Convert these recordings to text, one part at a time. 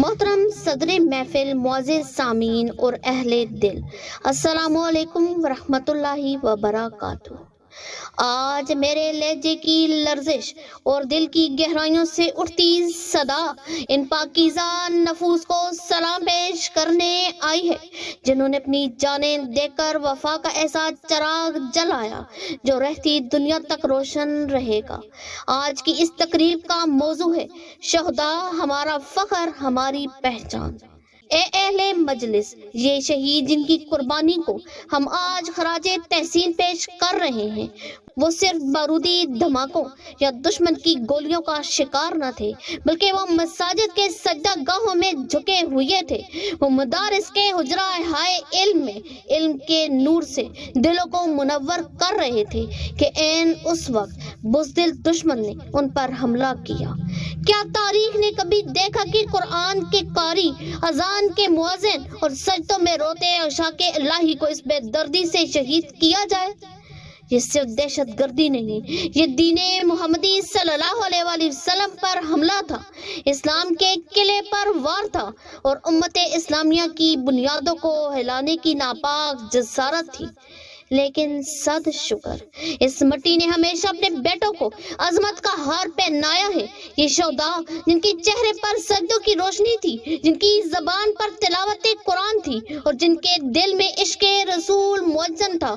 محترم صدر محفل، معزز سامعین اور اہل دل، السلام علیکم ورحمۃ اللہ وبرکاتہ۔ آج میرے لہجے کی لرزش اور دل کی گہرائیوں سے اٹھتی صدا ان پاکیزہ نفوس کو سلام پیش کرنے آئی ہے جنہوں نے اپنی جانیں دے کر وفا کا ایسا چراغ جلایا جو رہتی دنیا تک روشن رہے گا۔ آج کی اس تقریب کا موضوع ہے شہداء، ہمارا فخر، ہماری پہچان۔ اے اہل مجلس، یہ شہید جن کی قربانی کو ہم آج خراج تحسین پیش کر رہے ہیں، وہ صرف بارودی دھماکوں یا دشمن کی گولیوں کا شکار نہ تھے، بلکہ وہ مساجد کے سجدہ گاہوں میں جھکے ہوئے تھے۔ وہ مدارس کے حجرہ ہائے علم میں علم کے نور سے دلوں کو منور کر رہے تھے کہ عین اس وقت بزدل دشمن نے ان پر حملہ کیا۔ کیا تاریخ نے کبھی دیکھا کہ قرآن کے قاری، اذان کے مؤذن اور سجدوں میں روتے عشاق الہی کو اس بے دردی سے شہید کیا جائے؟ یہ صرف دہشت گردی نہیں، یہ دین محمدی صلی اللہ علیہ وآلہ وسلم پر حملہ تھا، اسلام کے قلعے پر وار تھا اور امت اسلامیہ کی بنیادوں کو ہلانے کی ناپاک جسارت تھی۔ لیکن صد شکر اس مٹی نے ہمیشہ اپنے بیٹوں کو عظمت کا ہار پہنایا ہے۔ یہ شہداء جن کے چہرے پر سجدوں کی روشنی تھی، جن کی زبان پر تلاوت قرآن تھی اور جن کے دل میں عشق رسول موزن تھا،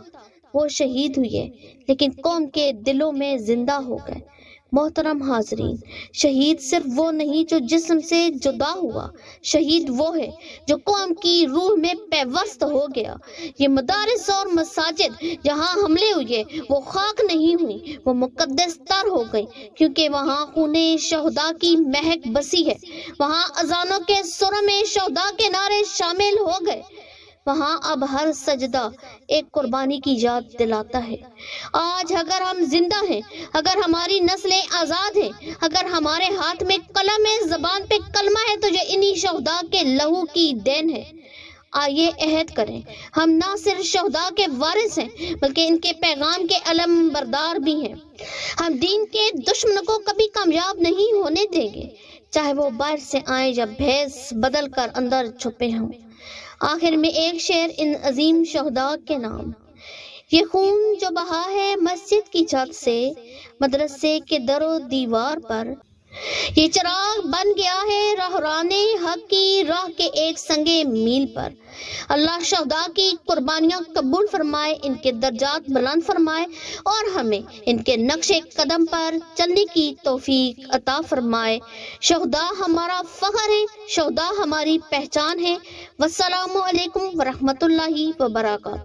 وہ شہید ہوئے لیکن قوم کے دلوں میں زندہ ہو گئے۔ محترم حاضرین، شہید صرف وہ نہیں جو جسم سے جدا ہوا، شہید وہ ہے جو قوم کی روح میں پیوست ہو گیا۔ یہ مدارس اور مساجد جہاں حملے ہوئے وہ خاک نہیں ہوئی، وہ مقدس تر ہو گئی، کیونکہ وہاں خون شہداء کی مہک بسی ہے، وہاں اذانوں کے سروں میں شہداء کے نعرے شامل ہو گئے، وہاں اب ہر سجدہ ایک قربانی کی یاد دلاتا ہے۔ آج اگر ہم زندہ ہیں، اگر ہماری نسلیں آزاد ہیں، اگر ہمارے ہاتھ میں قلم ہے، زبان پہ کلمہ ہے، تو یہ انہی شہداء کے لہو کی دین ہے۔ آئیے عہد کریں، ہم نہ صرف شہداء کے وارث ہیں بلکہ ان کے پیغام کے علم بردار بھی ہیں۔ ہم دین کے دشمنوں کو کبھی کامیاب نہیں ہونے دیں گے، چاہے وہ باہر سے آئیں یا بھیس بدل کر اندر چھپے ہوں۔ آخر میں ایک شعر ان عظیم شہداء کے نام۔ یہ خون جو بہا ہے مسجد کی چھت سے، مدرسے کے در و دیوار پر، یہ چراغ بن گیا ہے راہبان حق کی راہ کے ایک سنگے میل پر۔ اللہ شہداء کی قربانیاں قبول فرمائے، ان کے درجات بلند فرمائے اور ہمیں ان کے نقش قدم پر چلنے کی توفیق عطا فرمائے۔ شہداء ہمارا فخر ہے، شہداء ہماری پہچان ہے۔ والسلام علیکم ورحمۃ اللہ وبرکاتہ۔